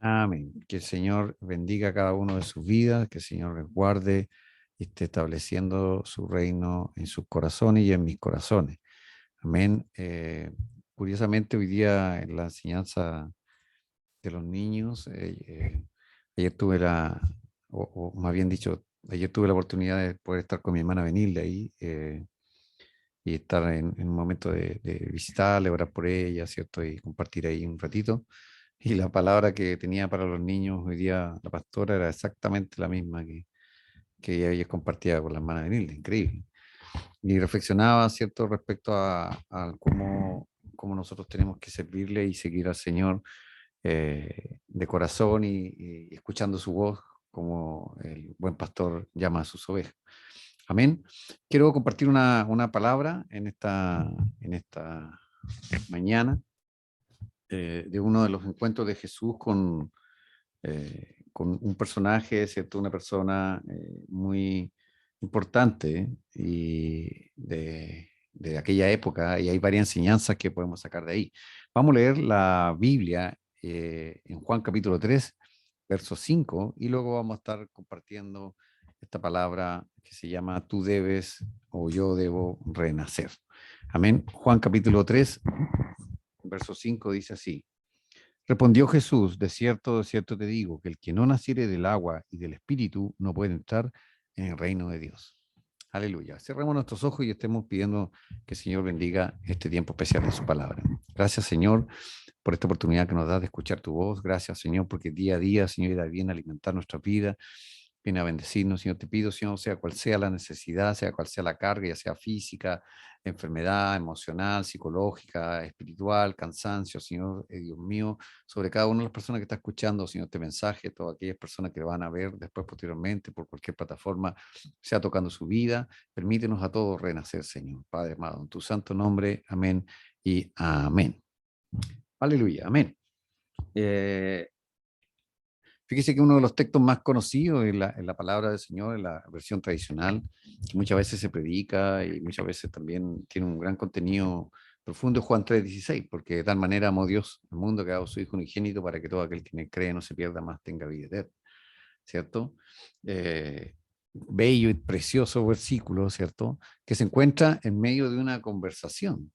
Amén. Que el Señor bendiga a cada uno de sus vidas, que el Señor les guarde y esté estableciendo su reino en sus corazones y en mis corazones. Amén. Curiosamente, hoy día en la enseñanza de los niños, ayer tuve o más bien dicho, ayer tuve la oportunidad de poder estar con mi hermana Benilde ahí y estar en un momento de visitarle, orar por ella, ¿cierto? Y compartir ahí un ratito. Y la palabra que tenía para los niños hoy día la pastora era exactamente la misma que ella compartía con la hermana Benilde, increíble. Y reflexionaba, ¿cierto?, respecto a cómo nosotros tenemos que servirle y seguir al Señor de corazón y escuchando su voz como el buen pastor llama a sus ovejas. Amén. Quiero compartir una palabra en esta mañana de uno de los encuentros de Jesús con un personaje, ¿cierto? Una persona muy importante y de aquella época, y hay varias enseñanzas que podemos sacar de ahí. Vamos a leer la Biblia en Juan capítulo 3, verso 5, y luego vamos a estar compartiendo esta palabra que se llama tú debes o yo debo renacer. Amén. Juan capítulo 3, verso 5 dice así. Respondió Jesús, de cierto te digo, que el que no naciere del agua y del Espíritu no puede entrar en el reino de Dios. Aleluya. Cerremos nuestros ojos y estemos pidiendo que el Señor bendiga este tiempo especial en su palabra. Gracias, Señor, por esta oportunidad que nos das de escuchar tu voz. Gracias, Señor, porque día a día, Señor, da bien alimentar nuestra vida. Viene a bendecirnos, Señor. Te pido, Señor, sea cual sea la necesidad, sea cual sea la carga, ya sea física, enfermedad, emocional, psicológica, espiritual, cansancio, Señor, Dios mío, sobre cada una de las personas que está escuchando, Señor, este mensaje, todas aquellas personas que lo van a ver después, posteriormente, por cualquier plataforma, sea tocando su vida. Permítenos a todos renacer, Señor. Padre amado, en tu santo nombre, amén y amén. Aleluya, amén. Eh, Fíjese que uno de los textos más conocidos es la palabra del Señor, en la versión tradicional, que muchas veces se predica y muchas veces también tiene un gran contenido profundo, es Juan 3:16, porque de tal manera amó Dios al mundo que ha dado su Hijo unigénito para que todo aquel que en él cree no se pierda más, tenga vida eterna, ¿cierto? Bello y precioso versículo, ¿cierto? Que se encuentra en medio de una conversación.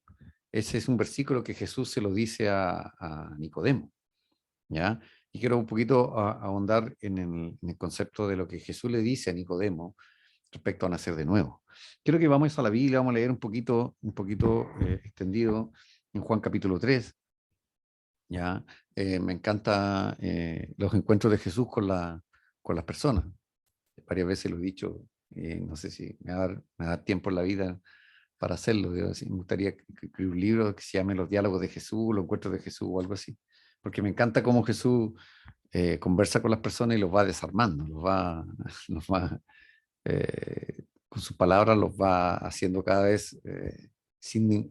Ese es un versículo que Jesús se lo dice a Nicodemo. ¿Ya? Y quiero un poquito ahondar en el concepto de lo que Jesús le dice a Nicodemo respecto a nacer de nuevo. Quiero que vamos a la Biblia, vamos a leer un poquito extendido en Juan capítulo 3, ¿ya? Me encanta los encuentros de Jesús con las personas. Varias veces lo he dicho, no sé si me da tiempo en la vida para hacerlo. Me gustaría escribir un libro que se llame Los diálogos de Jesús, los encuentros de Jesús o algo así. Porque me encanta cómo Jesús conversa con las personas y los va desarmando, con sus palabras los va haciendo cada vez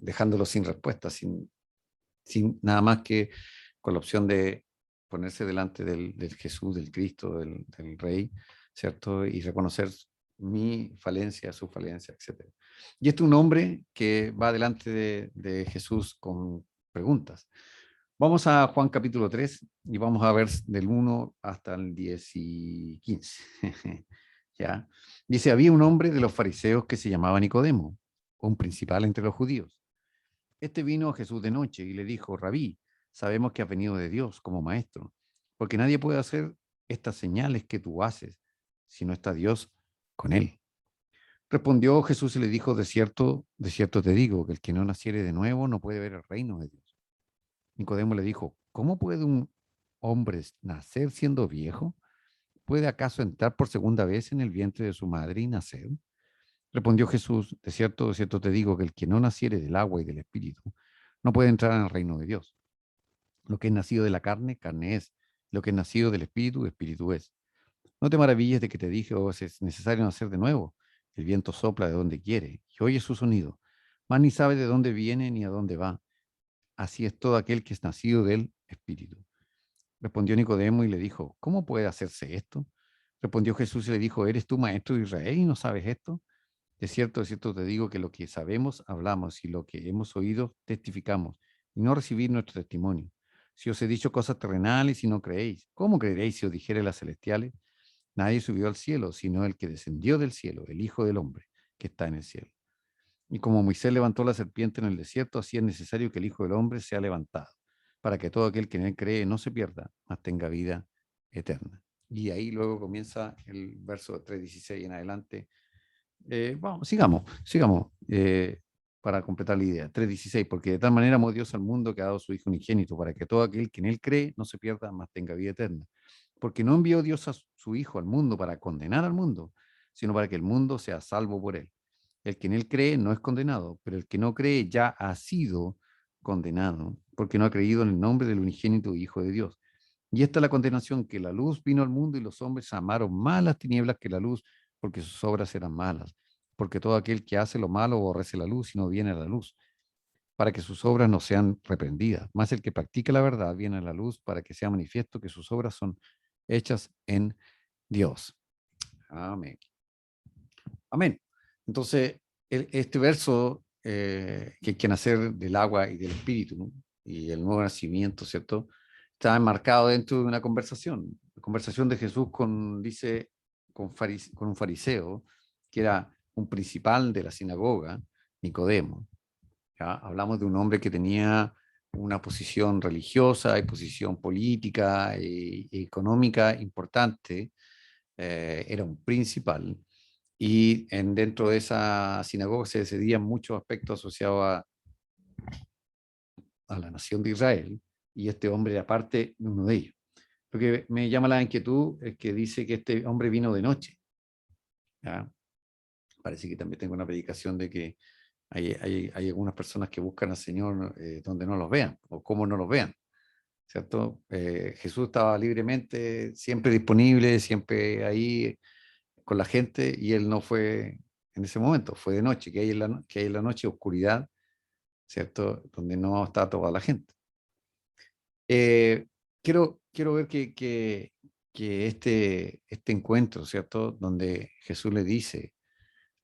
dejándolos sin respuesta, sin nada más que con la opción de ponerse delante del Jesús, del Cristo, del Rey, ¿cierto? Y reconocer mi falencia, su falencia, etc. Y este es un hombre que va delante de Jesús con preguntas. Vamos a Juan capítulo 3 y vamos a ver del 1 hasta el 10 y 15. ¿Ya? Dice, había un hombre de los fariseos que se llamaba Nicodemo, un principal entre los judíos. Este vino a Jesús de noche y le dijo, Rabí, sabemos que has venido de Dios como maestro, porque nadie puede hacer estas señales que tú haces si no está Dios con él. Respondió Jesús y le dijo, de cierto te digo, que el que no naciere de nuevo no puede ver el reino de Dios. Nicodemo le dijo, ¿cómo puede un hombre nacer siendo viejo? ¿Puede acaso entrar por segunda vez en el vientre de su madre y nacer? Respondió Jesús, de cierto te digo que el que no naciere del agua y del espíritu no puede entrar en el reino de Dios. Lo que es nacido de la carne, carne es. Lo que es nacido del espíritu, espíritu es. No te maravilles de que te dije, es necesario nacer de nuevo. El viento sopla de donde quiere y oye su sonido, mas ni sabe de dónde viene ni a dónde va. Así es todo aquel que es nacido del espíritu. Respondió Nicodemo y le dijo, ¿cómo puede hacerse esto? Respondió Jesús y le dijo, ¿eres tú maestro de Israel y no sabes esto? De cierto te digo que lo que sabemos hablamos y lo que hemos oído testificamos y no recibir nuestro testimonio. Si os he dicho cosas terrenales y no creéis, ¿cómo creeréis si os dijere las celestiales? Nadie subió al cielo, sino el que descendió del cielo, el Hijo del Hombre, que está en el cielo. Y como Moisés levantó la serpiente en el desierto, así es necesario que el Hijo del Hombre sea levantado, para que todo aquel que en él cree no se pierda, mas tenga vida eterna. Y ahí luego comienza el verso 3:16 en adelante. Vamos, sigamos para completar la idea. 3:16, porque de tal manera amó Dios al mundo que ha dado su Hijo unigénito, para que todo aquel que en él cree no se pierda, mas tenga vida eterna. Porque no envió Dios a su Hijo al mundo para condenar al mundo, sino para que el mundo sea salvo por él. El que en él cree no es condenado, pero el que no cree ya ha sido condenado, porque no ha creído en el nombre del unigénito Hijo de Dios. Y esta es la condenación, que la luz vino al mundo y los hombres amaron más las tinieblas que la luz, porque sus obras eran malas. Porque todo aquel que hace lo malo aborrece la luz y no viene a la luz, para que sus obras no sean reprendidas. Más el que practica la verdad viene a la luz para que sea manifiesto que sus obras son hechas en Dios. Amén. Amén. Entonces, este verso, que hay que nacer del agua y del espíritu, ¿no? Y el nuevo nacimiento, ¿cierto? Está enmarcado dentro de una conversación. La conversación de Jesús dice, con un fariseo, que era un principal de la sinagoga, Nicodemo. ¿Ya? Hablamos de un hombre que tenía una posición religiosa y posición política y económica importante. Era un principal. Y dentro de esa sinagoga se decidían muchos aspectos asociados a la nación de Israel, y este hombre era parte de uno de ellos. Lo que me llama la inquietud es que dice que este hombre vino de noche. ¿Ya? Parece que también tengo una predicación de que hay algunas personas que buscan al Señor donde no los vean, o cómo no los vean, ¿cierto? Jesús estaba libremente, siempre disponible, siempre ahí con la gente, y él no fue en ese momento, fue de noche, que hay en la noche oscuridad, ¿cierto? Donde no está toda la gente. Quiero ver que este encuentro, ¿cierto? Donde Jesús le dice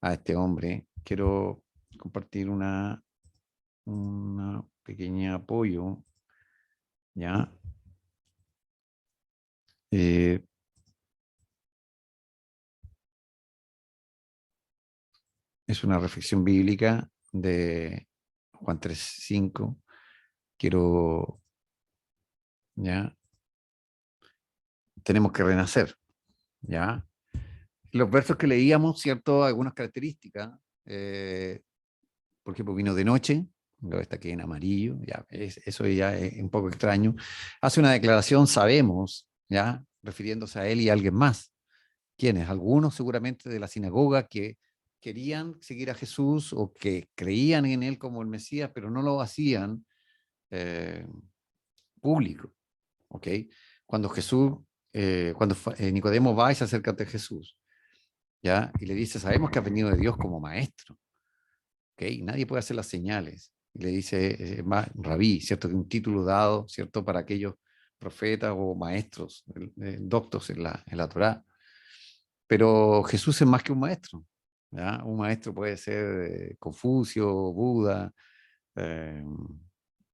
a este hombre, quiero compartir una pequeña apoyo, ¿ya? Eh, es una reflexión bíblica de Juan 3:5. Quiero, ¿ya? Tenemos que renacer, ¿ya? Los versos que leíamos, ¿cierto? Algunas características. Por ejemplo, vino de noche, lo está aquí en amarillo, ya, eso ya es un poco extraño. Hace una declaración, sabemos, ¿ya? Refiriéndose a él y a alguien más. ¿Quiénes? Algunos seguramente de la sinagoga que querían seguir a Jesús o que creían en él como el Mesías, pero no lo hacían eh, público, ¿ok? Cuando Jesús, Nicodemo va y se acerca ante Jesús, ¿ya? Y le dice, sabemos que has venido de Dios como maestro, ¿ok? Nadie puede hacer las señales. Y le dice, rabí, ¿cierto? Que un título dado, ¿cierto? Para aquellos profetas o maestros, doctos en la Torá. Pero Jesús es más que un maestro, ¿ya? Un maestro puede ser Confucio, Buda, eh,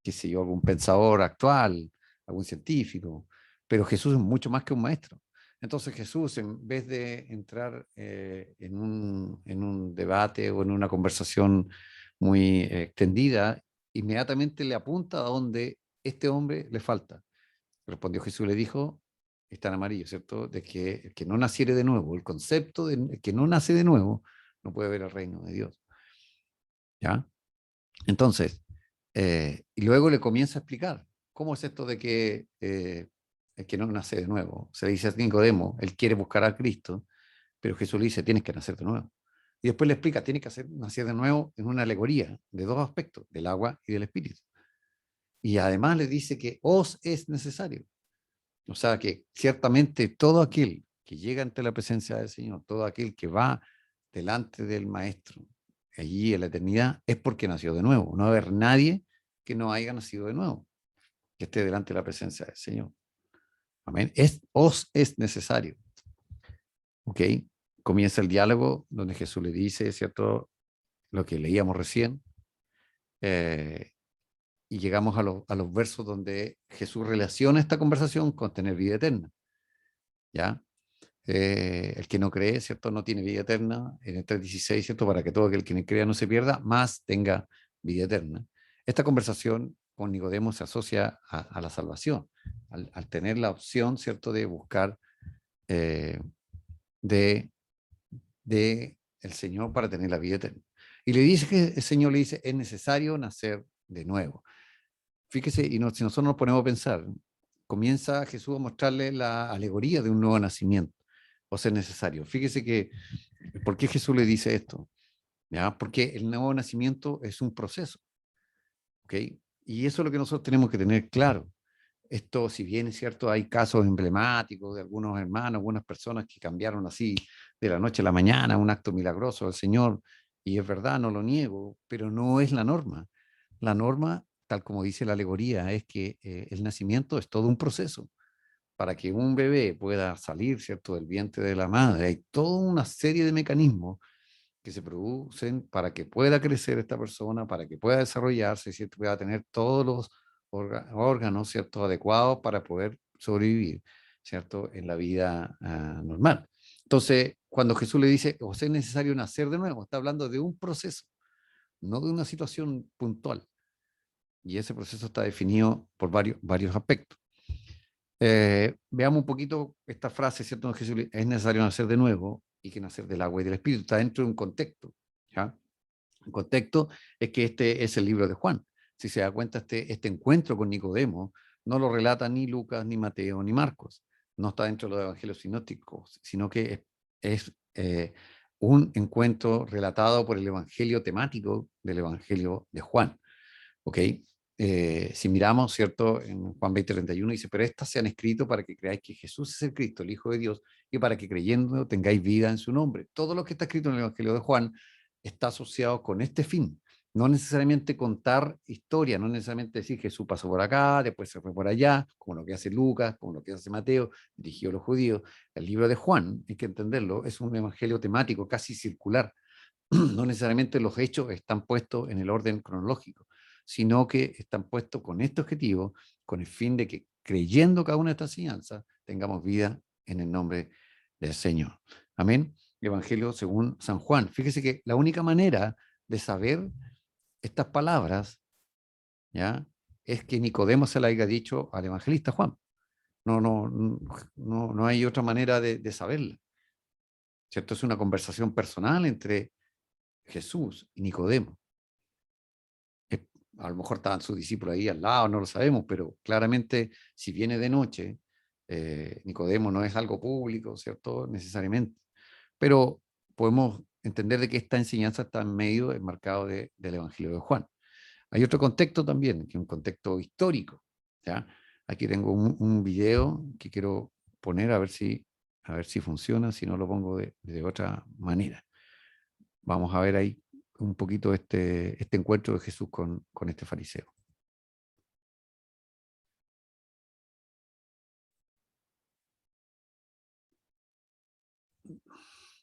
qué sé yo, algún pensador actual, algún científico, pero Jesús es mucho más que un maestro. Entonces Jesús, en vez de entrar en un debate o en una conversación muy extendida, inmediatamente le apunta a donde este hombre le falta. Respondió Jesús y le dijo, está en amarillo, ¿cierto? De que el que no naciere de nuevo, el concepto de el que no nace de nuevo, no puede ver el reino de Dios. ¿Ya? Entonces, y luego le comienza a explicar, ¿cómo es esto de que el que no nace de nuevo? Se le dice a Nicodemo, él quiere buscar a Cristo, pero Jesús le dice, tienes que nacer de nuevo. Y después le explica, tienes que nacer de nuevo en una alegoría de dos aspectos, del agua y del espíritu. Y además le dice que os es necesario. O sea que ciertamente todo aquel que llega ante la presencia del Señor, todo aquel que va delante del Maestro, allí en la eternidad, es porque nació de nuevo. No va a haber nadie que no haya nacido de nuevo, que esté delante de la presencia del Señor. Amén. Os es necesario. ¿Ok? Comienza el diálogo donde Jesús le dice, ¿cierto? Lo que leíamos recién. Eh, y llegamos a los versos donde Jesús relaciona esta conversación con tener vida eterna, ¿ya? El que no cree, ¿cierto? No tiene vida eterna, en el 3:16, ¿cierto? Para que todo aquel que crea no se pierda, más tenga vida eterna. Esta conversación con Nicodemo se asocia a la salvación, al tener la opción, ¿cierto?, de buscar eh, de, de el Señor para tener la vida eterna. Y le dice que el Señor le dice, es necesario nacer de nuevo. Fíjese, y si nosotros nos ponemos a pensar, comienza Jesús a mostrarle la alegoría de un nuevo nacimiento, o ser necesario. Fíjese que, ¿por qué Jesús le dice esto? ¿Ya? Porque el nuevo nacimiento es un proceso, ¿ok? Y eso es lo que nosotros tenemos que tener claro. Esto, si bien es cierto, hay casos emblemáticos de algunos hermanos, algunas personas que cambiaron así de la noche a la mañana, un acto milagroso del Señor, y es verdad, no lo niego, pero no es la norma. La norma, tal como dice la alegoría, es que el nacimiento es todo un proceso. Para que un bebé pueda salir, ¿cierto?, del vientre de la madre, hay toda una serie de mecanismos que se producen para que pueda crecer esta persona, para que pueda desarrollarse, ¿cierto?, pueda tener todos los órganos, ¿cierto?, adecuados para poder sobrevivir, ¿cierto?, en la vida normal. Entonces, cuando Jesús le dice, os es necesario nacer de nuevo, está hablando de un proceso, no de una situación puntual. Y ese proceso está definido por varios aspectos. Veamos un poquito esta frase, ¿cierto? Jesús, es necesario nacer de nuevo y que nacer del agua y del Espíritu. Está dentro de un contexto, ¿ya? El contexto es que este es el libro de Juan. Si se da cuenta, este encuentro con Nicodemo no lo relata ni Lucas, ni Mateo, ni Marcos. No está dentro de los evangelios sinópticos, sino que es un encuentro relatado por el evangelio temático del evangelio de Juan. ¿Ok? Si miramos, ¿cierto? En Juan 20:31 dice, pero estas se han escrito para que creáis que Jesús es el Cristo, el Hijo de Dios, y para que creyendo tengáis vida en su nombre. Todo lo que está escrito en el Evangelio de Juan está asociado con este fin. No necesariamente contar historia, no necesariamente decir Jesús pasó por acá, después se fue por allá, como lo que hace Lucas, como lo que hace Mateo, dirigió a los judíos. El libro de Juan, hay que entenderlo, es un evangelio temático casi circular. No necesariamente los hechos están puestos en el orden cronológico, sino que están puestos con este objetivo, con el fin de que creyendo cada una de estas enseñanzas, tengamos vida en el nombre del Señor. Amén. Evangelio según San Juan. Fíjese que la única manera de saber estas palabras, ¿ya?, es que Nicodemo se la haya dicho al evangelista Juan. No hay otra manera de saberla. ¿Cierto? Es una conversación personal entre Jesús y Nicodemo. A lo mejor estaban sus discípulos ahí al lado, no lo sabemos, pero claramente si viene de noche, Nicodemo no es algo público, ¿cierto? Necesariamente. Pero podemos entender de que esta enseñanza está en medio, enmarcado del Evangelio de Juan. Hay otro contexto también, que es un contexto histórico, ¿ya? Aquí tengo un video que quiero poner a ver si funciona, si no lo pongo de otra manera. Vamos a ver ahí un poquito este encuentro de Jesús con este fariseo.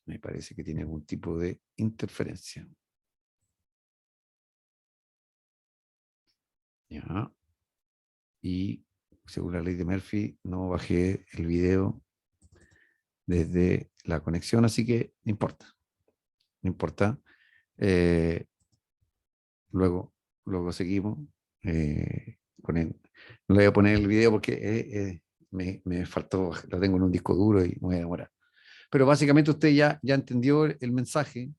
Me parece que tiene algún tipo de interferencia. Ya. Y según la ley de Murphy, no bajé el video desde la conexión, así que no importa. No importa. Eh, luego seguimos con él. No le voy a poner el video porque me faltó, lo tengo en un disco duro y me voy a demorar. Pero básicamente usted ya entendió el mensaje,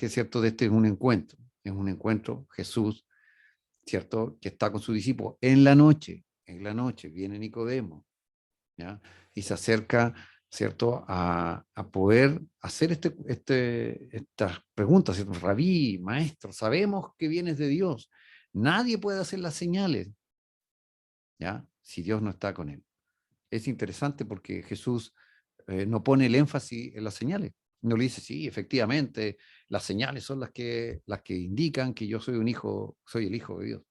¿cierto? De este es un encuentro, Jesús, ¿cierto? Que está con su discípulo en la noche viene Nicodemo, ¿ya? Y se acerca, ¿cierto? A poder hacer estas preguntas, ¿cierto? Rabí, maestro, sabemos que vienes de Dios, nadie puede hacer las señales, ¿ya? Si Dios no está con él. Es interesante porque Jesús no pone el énfasis en las señales. No le dice, sí, efectivamente, las señales son las que indican que yo soy soy el Hijo de Dios.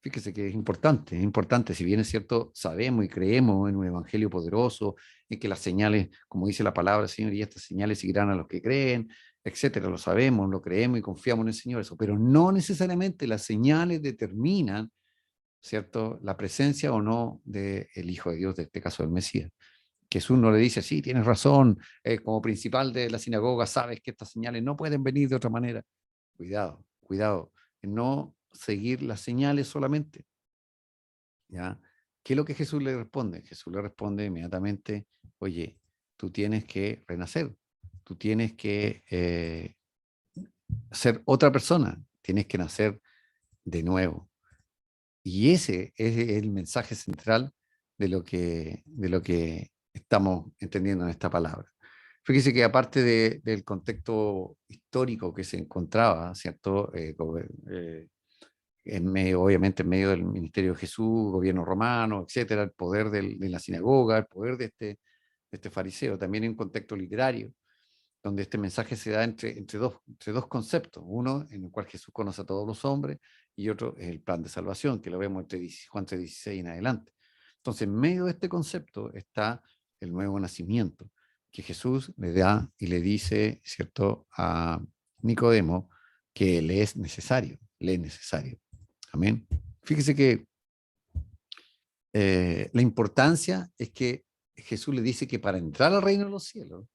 Fíjese que es importante, si bien es cierto, sabemos y creemos en un evangelio poderoso, en que las señales, como dice la palabra del Señor, y estas señales seguirán a los que creen, etcétera, lo sabemos, lo creemos y confiamos en el Señor, eso, pero no necesariamente las señales determinan ¿cierto? La presencia o no del Hijo de Dios, de este caso del Mesías. Jesús no le dice, sí, tienes razón, como principal de la sinagoga sabes que estas señales no pueden venir de otra manera. Cuidado, cuidado, en no seguir las señales solamente, ¿ya? ¿Qué es lo que Jesús le responde? Jesús le responde inmediatamente, oye, tú tienes que renacer, tú tienes que ser otra persona, tienes que nacer de nuevo. Y ese es el mensaje central de lo que estamos entendiendo en esta palabra. Fíjese que aparte del contexto histórico que se encontraba, ¿cierto? En medio, obviamente en medio del ministerio de Jesús, gobierno romano, etcétera, el poder de la sinagoga, el poder de este fariseo, también en un contexto literario, donde este mensaje se da entre dos conceptos, uno en el cual Jesús conoce a todos los hombres y otro es el plan de salvación, que lo vemos entre Juan 3:16 en adelante. Entonces, en medio de este concepto está el nuevo nacimiento, que Jesús le da y le dice, ¿cierto?, a Nicodemo que le es necesario, le es necesario. Amén. Fíjese que la importancia es que Jesús le dice que para entrar al reino de los cielos,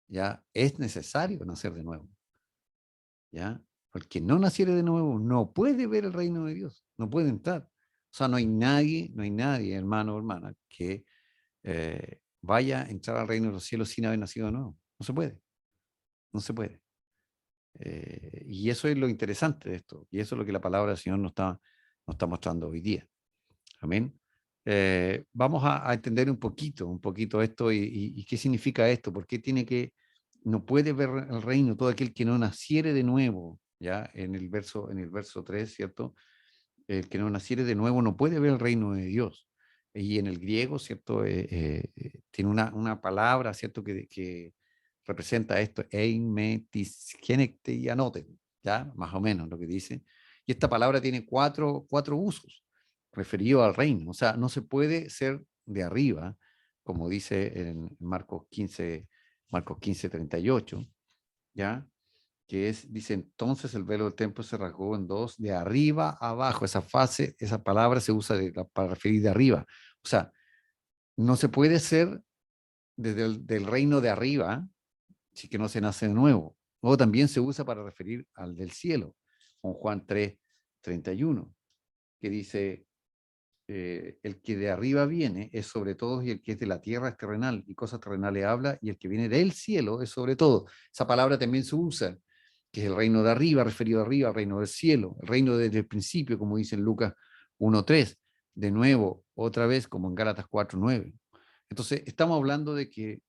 ya es necesario nacer de nuevo, ya. El que no naciere de nuevo no puede ver el reino de Dios, no puede entrar. O sea, no hay nadie, hermano o hermana, que vaya a entrar al reino de los cielos sin haber nacido de nuevo. No se puede, no se puede. Y eso es lo interesante de esto, y eso es lo que la palabra del Señor nos está mostrando hoy día. Amén. Vamos a entender un poquito esto y qué significa esto, por qué no puede ver el reino todo aquel que no naciere de nuevo, ya en el verso 3, ¿cierto? El que no naciere de nuevo no puede ver el reino de Dios. Y en el griego, ¿cierto? Tiene una palabra, ¿cierto? Que representa esto, anoten, ¿ya? Más o menos lo que dice. Y esta palabra tiene cuatro usos referidos al reino. O sea, no se puede ser de arriba, como dice en Marcos 15:38, ¿ya? Dice, entonces el velo del templo se rasgó en dos, de arriba a abajo. Esa palabra se usa para referir de arriba. O sea, no se puede ser desde del reino de arriba si que no se nace de nuevo. O también se usa para referir al del cielo, con Juan 3:31, que dice, el que de arriba viene es sobre todos y el que es de la tierra es terrenal y cosas terrenales habla y el que viene del cielo es sobre todo. Esa palabra también se usa, que es el reino de arriba, referido arriba, al reino del cielo, el reino desde el principio, como dice en Lucas 1:3, de nuevo, otra vez, como en Gálatas 4:9. Entonces, estamos hablando de que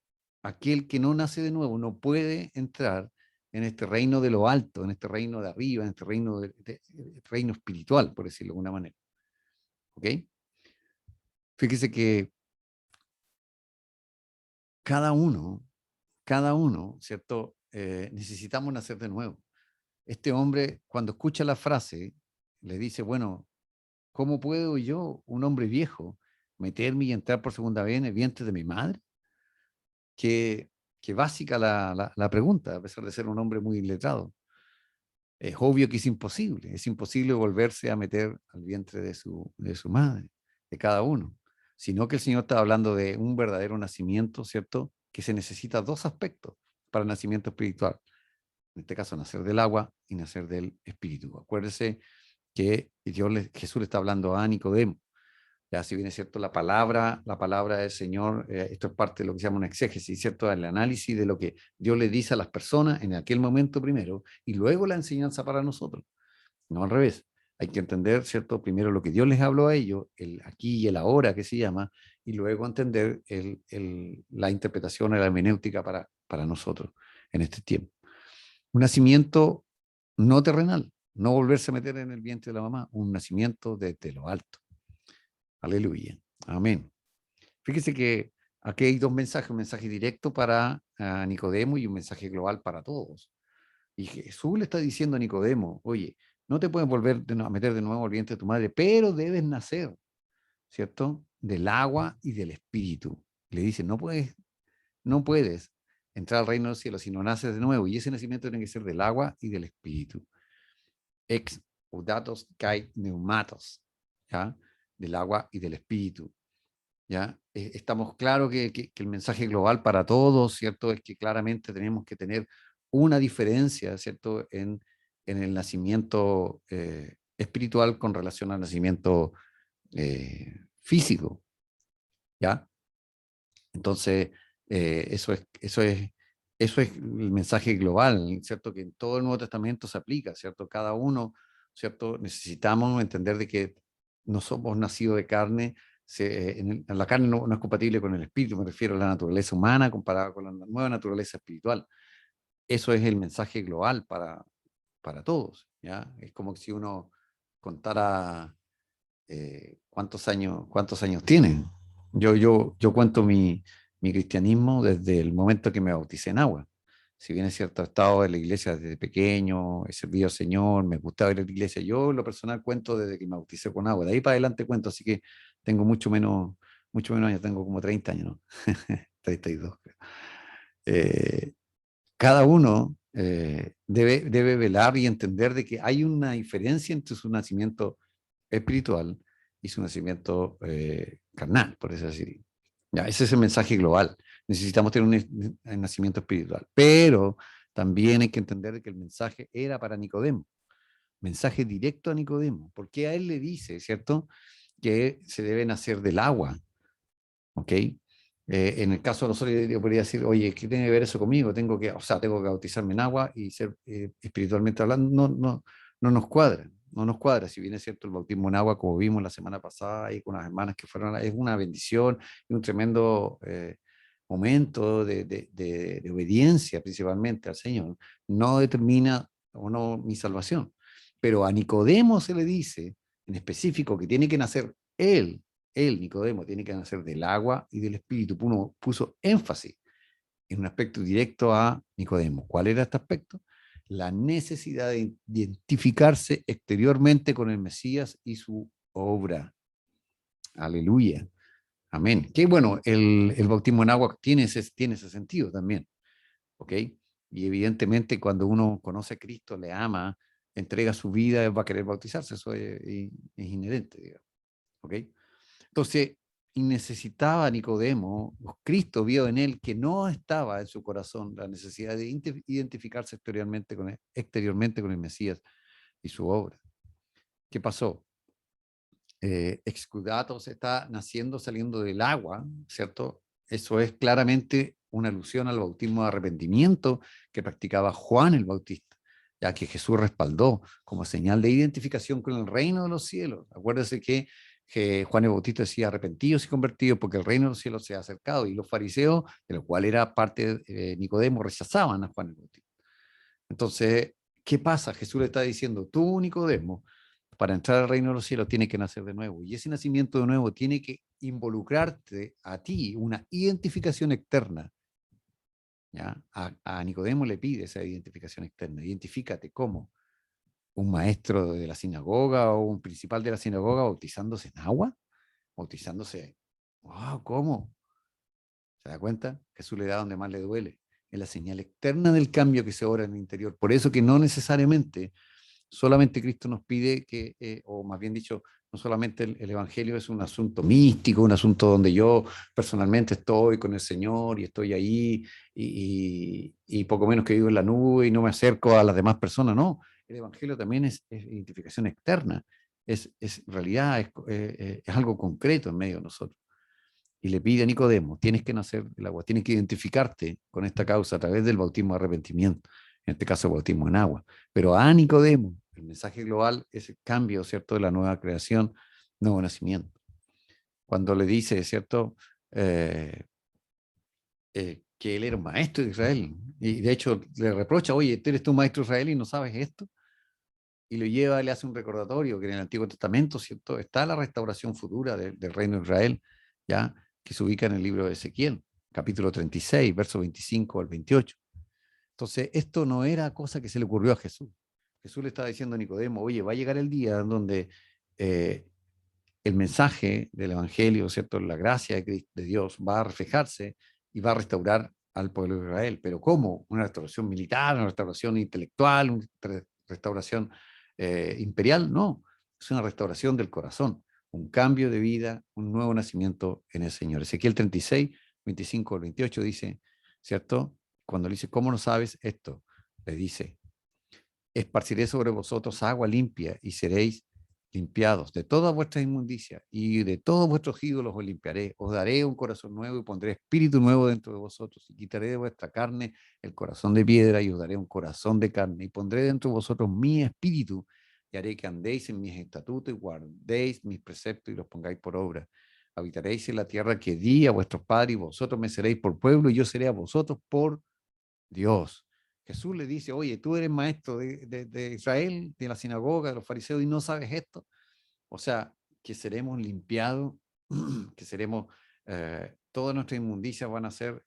aquel que no nace de nuevo no puede entrar en este reino de lo alto, en este reino de arriba, en este reino espiritual, por decirlo de alguna manera. ¿Ok? Fíjese que cada uno, ¿cierto? Necesitamos nacer de nuevo. Este hombre, cuando escucha la frase, le dice, bueno, ¿cómo puedo yo, un hombre viejo, meterme y entrar por segunda vez en el vientre de mi madre? Que básica la pregunta, a pesar de ser un hombre muy letrado. Es obvio que es imposible volverse a meter al vientre de su madre, de cada uno, sino que el Señor está hablando de un verdadero nacimiento, ¿cierto? Que se necesita dos aspectos para el nacimiento espiritual. En este caso, nacer del agua y nacer del espíritu. Acuérdese que Jesús le está hablando a Nicodemo. Ya, si bien es cierto, la palabra del Señor, esto es parte de lo que se llama una exégesis, ¿cierto? El análisis de lo que Dios le dice a las personas en aquel momento primero y luego la enseñanza para nosotros. No al revés. Hay que entender, ¿cierto? Primero lo que Dios les habló a ellos, el aquí y el ahora que se llama, y luego entender la interpretación, la hermenéutica para nosotros en este tiempo. Un nacimiento no terrenal, no volverse a meter en el vientre de la mamá, un nacimiento desde lo alto. Aleluya. Amén. Fíjese que aquí hay dos mensajes, un mensaje directo para Nicodemo y un mensaje global para todos. Y Jesús le está diciendo a Nicodemo, oye, no te puedes volver a meter de nuevo al vientre de tu madre, pero debes nacer, ¿cierto? Del agua y del espíritu. Le dice, no puedes entrar al reino del cielo si no naces de nuevo. Y ese nacimiento tiene que ser del agua y del espíritu. Ex udatos kai neumatos. ¿ya? Del agua y del espíritu. ¿Ya? Estamos claros que el mensaje global para todos, ¿cierto? Es que claramente tenemos que tener una diferencia, ¿cierto? En el nacimiento espiritual con relación al nacimiento físico, ¿ya? Entonces, eso es el mensaje global, ¿cierto? Que en todo el Nuevo Testamento se aplica, ¿cierto? Cada uno, ¿cierto? Necesitamos entender de que no somos nacidos de carne, la carne no es compatible con el espíritu, me refiero a la naturaleza humana comparada con la nueva naturaleza espiritual. Eso es el mensaje global para todos, ¿ya? Es como si uno contara cuántos años tienen. Yo cuento mi cristianismo desde el momento que me bauticé en agua. Si bien es cierto, he estado en la iglesia desde pequeño, he servido al Señor, me gustaba ir a la iglesia. Yo, en lo personal, cuento desde que me bauticé con agua. De ahí para adelante cuento, así que tengo mucho menos años, tengo como 30 años, ¿no? 32, creo. Eh, Cada uno debe velar y entender de que hay una diferencia entre su nacimiento espiritual y su nacimiento carnal, por eso decir. Ya, ese es el mensaje global. Necesitamos tener un nacimiento espiritual, pero también hay que entender que el mensaje era para Nicodemo, mensaje directo a Nicodemo, porque a él le dice, ¿cierto?, que se debe nacer del agua, ¿ok? En el caso de nosotros, yo podría decir, oye, ¿qué tiene que ver eso conmigo? Tengo que bautizarme en agua y ser espiritualmente hablando. No nos cuadra, no nos cuadra. Si bien es cierto, el bautismo en agua, como vimos la semana pasada, y con las hermanas que fueron, es una bendición y un tremendo momento de obediencia, principalmente al Señor. No determina o no mi salvación. Pero a Nicodemo se le dice en específico que tiene que nacer él, Nicodemo, tiene que nacer del agua y del espíritu. Puso énfasis en un aspecto directo a Nicodemo. ¿Cuál era este aspecto? La necesidad de identificarse exteriormente con el Mesías y su obra. Aleluya. Amén. Que bueno, el bautismo en agua tiene ese sentido también. ¿Ok? Y evidentemente cuando uno conoce a Cristo, le ama, entrega su vida, va a querer bautizarse. Eso es inherente, digamos. ¿Ok? Entonces, necesitaba Nicodemo, Cristo vio en él que no estaba en su corazón la necesidad de identificarse exteriormente con el Mesías y su obra. ¿Qué pasó? Excudatos está naciendo, saliendo del agua, ¿cierto? Eso es claramente una alusión al bautismo de arrepentimiento que practicaba Juan el Bautista, ya que Jesús respaldó como señal de identificación con el reino de los cielos. Acuérdense que Juan el Bautista decía arrepentidos y convertidos porque el reino de los cielos se ha acercado, y los fariseos, de los cuales era parte de Nicodemo, rechazaban a Juan el Bautista. Entonces, ¿qué pasa? Jesús le está diciendo, tú, Nicodemo, para entrar al reino de los cielos tienes que nacer de nuevo. Y ese nacimiento de nuevo tiene que involucrarte a ti, una identificación externa. ¿Ya? A Nicodemo le pide esa identificación externa. Identifícate como un maestro de la sinagoga o un principal de la sinagoga bautizándose en agua, bautizándose. Wow, ¿cómo? ¿Se da cuenta? Jesús le da donde más le duele. Es la señal externa del cambio que se obra en el interior. Por eso que no necesariamente solamente Cristo nos pide que, o más bien dicho, no solamente el Evangelio es un asunto místico, un asunto donde yo personalmente estoy con el Señor y estoy ahí y poco menos que vivo en la nube y no me acerco a las demás personas, no. El Evangelio también es identificación externa, es realidad, es algo concreto en medio de nosotros. Y le pide a Nicodemo, tienes que nacer del agua, tienes que identificarte con esta causa a través del bautismo de arrepentimiento, en este caso el bautismo en agua. Pero a Nicodemo, el mensaje global es el cambio, ¿cierto?, de la nueva creación, nuevo nacimiento. Cuando le dice, ¿cierto?, que él era un maestro de Israel, y de hecho le reprocha, oye, ¿tú eres tu maestro de Israel y no sabes esto? Y lo lleva, le hace un recordatorio que en el Antiguo Testamento, ¿cierto?, está la restauración futura del reino de Israel, ¿ya?, que se ubica en el libro de Ezequiel, capítulo 36, verso 25 al 28. Entonces, esto no era cosa que se le ocurrió a Jesús. Jesús le estaba diciendo a Nicodemo, oye, va a llegar el día donde eh, el mensaje del Evangelio, ¿cierto?, la gracia de Dios va a reflejarse y va a restaurar al pueblo de Israel. ¿Pero cómo? Una restauración militar, una restauración intelectual, una restauración imperial, no. Es una restauración del corazón, un cambio de vida, un nuevo nacimiento en el Señor. Ezequiel 36, 25 al 28 dice, ¿cierto? Cuando le dice, ¿cómo no sabes esto? Le dice, esparciré sobre vosotros agua limpia y seréis limpiados de toda vuestra inmundicia y de todos vuestros ídolos os limpiaré. Os daré un corazón nuevo y pondré espíritu nuevo dentro de vosotros y quitaré de vuestra carne el corazón de piedra y os daré un corazón de carne y pondré dentro de vosotros mi espíritu y haré que andéis en mis estatutos y guardéis mis preceptos y los pongáis por obra. Habitaréis en la tierra que di a vuestros padres y vosotros me seréis por pueblo y yo seré a vosotros por Dios. Jesús le dice, oye, tú eres maestro de Israel, de la sinagoga, de los fariseos, y no sabes esto. O sea, que seremos limpiados, que seremos, todas nuestras inmundicias van a ser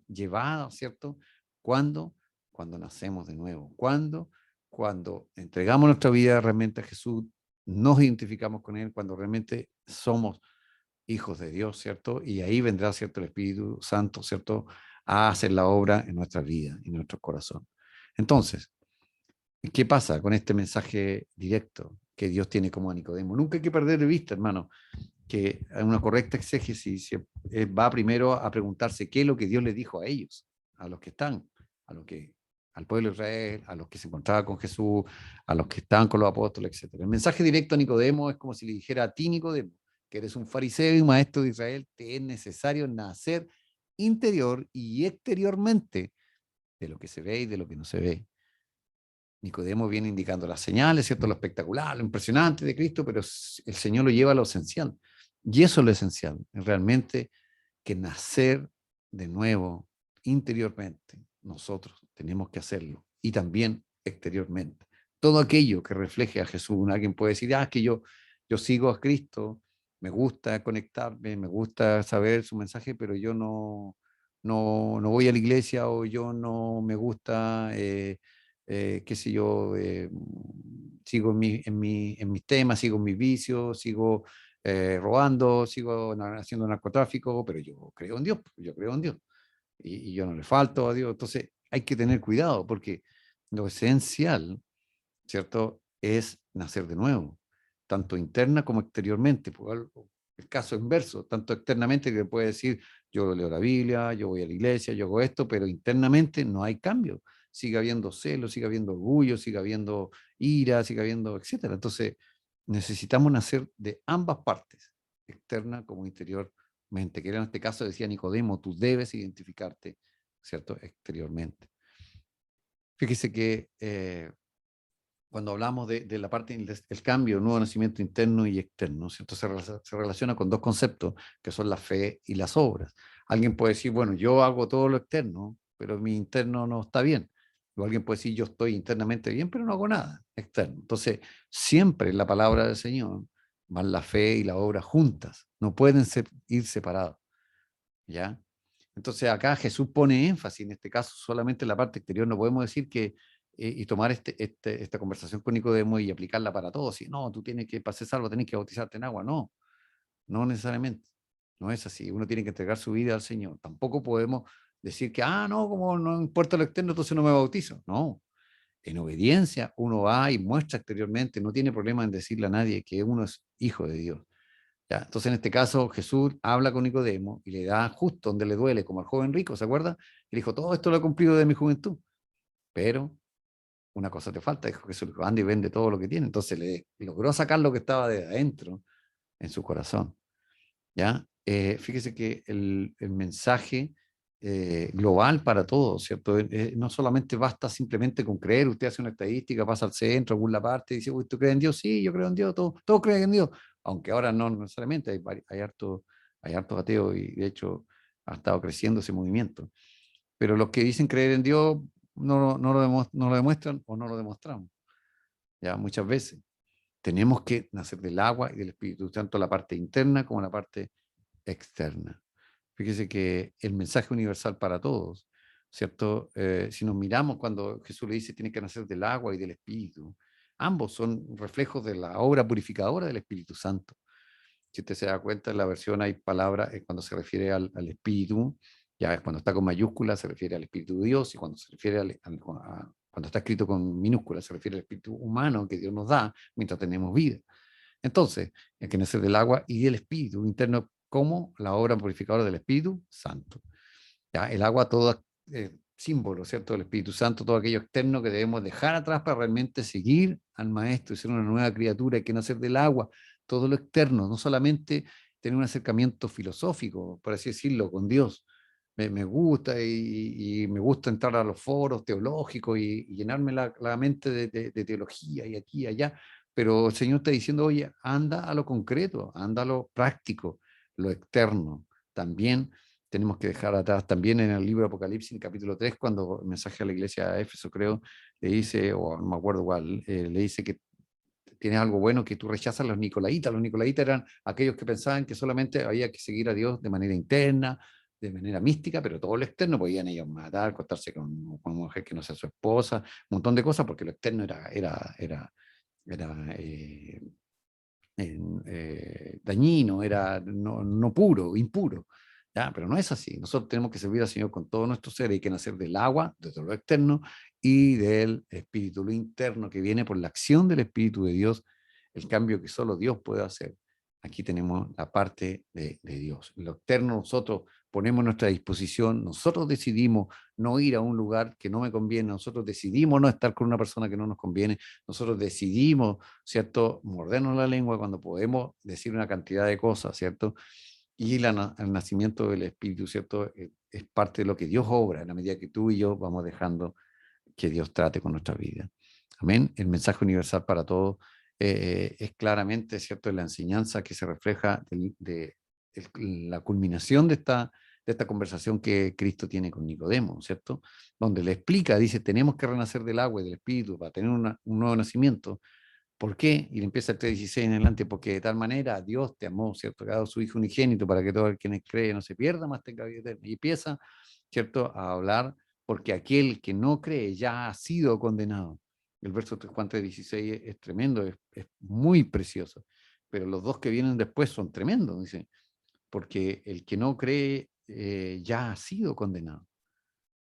llevadas, ¿cierto? ¿Cuándo? Cuando nacemos de nuevo. ¿Cuándo? Cuando entregamos nuestra vida realmente a Jesús, nos identificamos con Él, cuando realmente somos hijos de Dios, ¿cierto? Y ahí vendrá, ¿cierto? El Espíritu Santo, ¿cierto? A hacer la obra en nuestra vida, en nuestro corazón. Entonces, ¿qué pasa con este mensaje directo que Dios tiene como a Nicodemo? Nunca hay que perder de vista, hermano, que una correcta exégesis va primero a preguntarse qué es lo que Dios le dijo a ellos, a los que están, a los que, al pueblo de Israel, a los que se encontraban con Jesús, a los que estaban con los apóstoles, etc. El mensaje directo a Nicodemo es como si le dijera a ti, Nicodemo, que eres un fariseo y maestro de Israel, te es necesario nacer interior y exteriormente de lo que se ve y de lo que no se ve. Nicodemo viene indicando las señales, ¿cierto? Lo espectacular, lo impresionante de Cristo, pero el Señor lo lleva a lo esencial. Y eso es lo esencial, realmente que nacer de nuevo interiormente. Nosotros tenemos que hacerlo y también exteriormente. Todo aquello que refleje a Jesús. Alguien puede decir, es que yo sigo a Cristo, me gusta conectarme, me gusta saber su mensaje, pero yo no voy a la iglesia o yo no me gusta, qué sé yo, sigo en mis temas, sigo en mis vicios, sigo robando, sigo haciendo narcotráfico, pero yo creo en Dios, yo creo en Dios y yo no le falto a Dios. Entonces hay que tener cuidado porque lo esencial, ¿cierto? Es nacer de nuevo, tanto interna como exteriormente. El caso inverso, tanto externamente que puede decir, yo leo la Biblia, yo voy a la iglesia, yo hago esto, pero internamente no hay cambio. Sigue habiendo celos, sigue habiendo orgullo, sigue habiendo ira, sigue habiendo, etcétera. Entonces, necesitamos nacer de ambas partes, externa como interiormente, que en este caso decía Nicodemo, tú debes identificarte, ¿cierto? Exteriormente. Fíjese que cuando hablamos de la parte del cambio, el nuevo nacimiento interno y externo, ¿cierto? Se relaciona con dos conceptos, que son la fe y las obras. Alguien puede decir, bueno, yo hago todo lo externo, pero mi interno no está bien. O alguien puede decir, yo estoy internamente bien, pero no hago nada externo. Entonces, siempre en la palabra del Señor van la fe y la obra juntas, no pueden ir separados, ¿ya? Entonces acá Jesús pone énfasis, en este caso solamente en la parte exterior, no podemos decir que, y tomar esta conversación con Nicodemo y aplicarla para todos, si no, tú tienes que, para ser salvo, tienes que bautizarte en agua, no, no necesariamente, no es así, uno tiene que entregar su vida al Señor, tampoco podemos decir que, no, como no importa lo externo, entonces no me bautizo, no, en obediencia uno va y muestra exteriormente, no tiene problema en decirle a nadie que uno es hijo de Dios. ¿Ya? Entonces, en este caso, Jesús habla con Nicodemo y le da justo donde le duele, como al joven rico, ¿se acuerda? Y le dijo, todo esto lo he cumplido de mi juventud, pero una cosa te falta, dijo Jesús, anda y vende todo lo que tiene. Entonces le logró sacar lo que estaba de adentro en su corazón. ¿Ya? Fíjese que el mensaje global para todos, ¿cierto? No solamente basta simplemente con creer, usted hace una estadística, pasa al centro, alguna parte, y dice, uy, ¿tú crees en Dios? Sí, yo creo en Dios, todos creen en Dios, aunque ahora no necesariamente, hay harto ateos y de hecho ha estado creciendo ese movimiento. Pero los que dicen creer en Dios no lo demuestran o no lo demostramos, ya muchas veces. Tenemos que nacer del agua y del Espíritu, tanto la parte interna como la parte externa. Fíjese que el mensaje universal para todos, ¿cierto? Si nos miramos cuando Jesús le dice tiene que nacer del agua y del Espíritu, ambos son reflejos de la obra purificadora del Espíritu Santo. Si usted se da cuenta, en la versión hay palabras cuando se refiere al Espíritu, ya es cuando está con mayúsculas se refiere al Espíritu de Dios, y cuando se refiere cuando está escrito con minúsculas se refiere al Espíritu humano que Dios nos da mientras tenemos vida. Entonces, hay que nacer del agua y del Espíritu interno como la obra purificadora del Espíritu Santo. ¿Ya? El agua, todo símbolo, ¿cierto? Del Espíritu Santo, todo aquello externo que debemos dejar atrás para realmente seguir al Maestro y ser una nueva criatura. Hay que nacer del agua, todo lo externo, no solamente tener un acercamiento filosófico, por así decirlo, con Dios. Me gusta y me gusta entrar a los foros teológicos y llenarme la mente de teología y aquí y allá, pero el Señor está diciendo, oye, anda a lo concreto, anda a lo práctico, lo externo. También tenemos que dejar atrás, también en el libro de Apocalipsis, en capítulo 3, cuando el mensaje a la iglesia de Éfeso, creo, le dice, o no me acuerdo cuál, le dice que tienes algo bueno que tú rechazas a los nicolaítas. Los nicolaítas eran aquellos que pensaban que solamente había que seguir a Dios de manera interna, de manera mística, pero todo lo externo podían ellos matar, acostarse con una mujer que no sea su esposa, un montón de cosas, porque lo externo era dañino, era no puro, impuro. ¿Ya? Pero no es así. Nosotros tenemos que servir al Señor con todo nuestro ser. Hay que nacer del agua, desde lo externo, y del Espíritu, lo interno, que viene por la acción del Espíritu de Dios, el cambio que solo Dios puede hacer. Aquí tenemos la parte de Dios. Lo externo nosotros ponemos nuestra disposición, nosotros decidimos no ir a un lugar que no me conviene, nosotros decidimos no estar con una persona que no nos conviene, nosotros decidimos, ¿cierto?, mordernos la lengua cuando podemos decir una cantidad de cosas, ¿cierto? Y el nacimiento del Espíritu, ¿cierto? Es parte de lo que Dios obra en la medida que tú y yo vamos dejando que Dios trate con nuestra vida. Amén. El mensaje universal para todos es claramente, ¿cierto?, la enseñanza que se refleja de la culminación de esta conversación que Cristo tiene con Nicodemo, ¿cierto? Donde le explica, dice, tenemos que renacer del agua y del Espíritu para tener un nuevo nacimiento. ¿Por qué? Y le empieza el 3:16 en adelante, porque de tal manera Dios te amó, ¿cierto? Que ha dado su Hijo unigénito para que todo el que cree no se pierda, más tenga vida eterna. Y empieza, ¿cierto?, a hablar, porque aquel que no cree ya ha sido condenado. El verso Juan 3:16 es tremendo, es muy precioso. Pero los dos que vienen después son tremendos, dice, porque el que no cree ya ha sido condenado.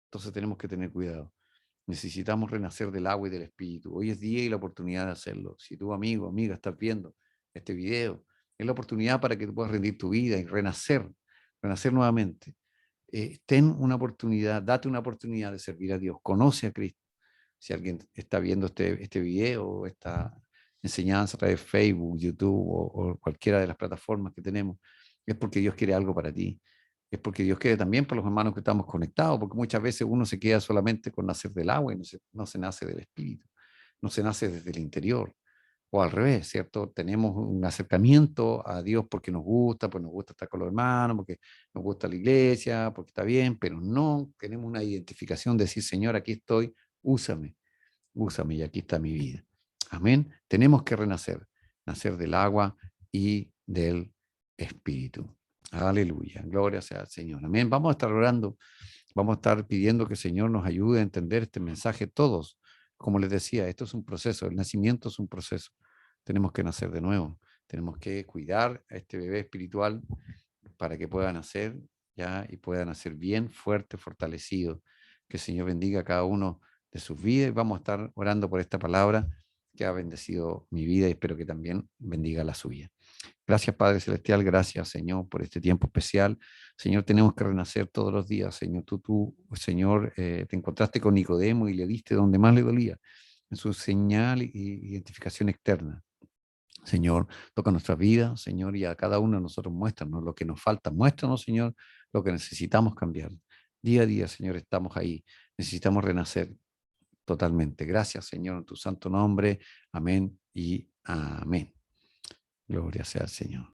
Entonces tenemos que tener cuidado. Necesitamos renacer del agua y del espíritu. Hoy es día y la oportunidad de hacerlo. Si tú, amigo, amiga, estás viendo este video, es la oportunidad para que tú puedas rendir tu vida y renacer nuevamente. Ten una oportunidad, date una oportunidad de servir a Dios. Conoce a Cristo. Si alguien está viendo este video, esta enseñanza a través de Facebook, YouTube o cualquiera de las plataformas que tenemos, es porque Dios quiere algo para ti. Es porque Dios quiere también para los hermanos que estamos conectados, porque muchas veces uno se queda solamente con nacer del agua y no se nace del espíritu, no se nace desde el interior. O al revés, ¿cierto? Tenemos un acercamiento a Dios porque nos gusta, pues nos gusta estar con los hermanos, porque nos gusta la iglesia, porque está bien, pero no tenemos una identificación de decir, Señor, aquí estoy, úsame, úsame y aquí está mi vida. Amén. Tenemos que renacer, nacer del agua y del espíritu. Aleluya. Gloria sea al Señor. Amén. Vamos a estar orando, vamos a estar pidiendo que el Señor nos ayude a entender este mensaje todos. Como les decía, esto es un proceso, el nacimiento es un proceso. Tenemos que nacer de nuevo. Tenemos que cuidar a este bebé espiritual para que pueda nacer ya y pueda nacer bien, fuerte, fortalecido. Que el Señor bendiga a cada uno de sus vidas y vamos a estar orando por esta palabra que ha bendecido mi vida y espero que también bendiga la suya. Gracias, Padre Celestial, gracias, Señor, por este tiempo especial. Señor, tenemos que renacer todos los días, Señor. Señor, te encontraste con Nicodemo y le diste donde más le dolía, en su señal y identificación externa. Señor, toca nuestra vida, Señor, y a cada uno de nosotros muéstranos lo que nos falta. Muéstranos, Señor, lo que necesitamos cambiar. Día a día, Señor, estamos ahí. Necesitamos renacer totalmente. Gracias, Señor, en tu santo nombre. Amén y amén. Gloria sea al Señor.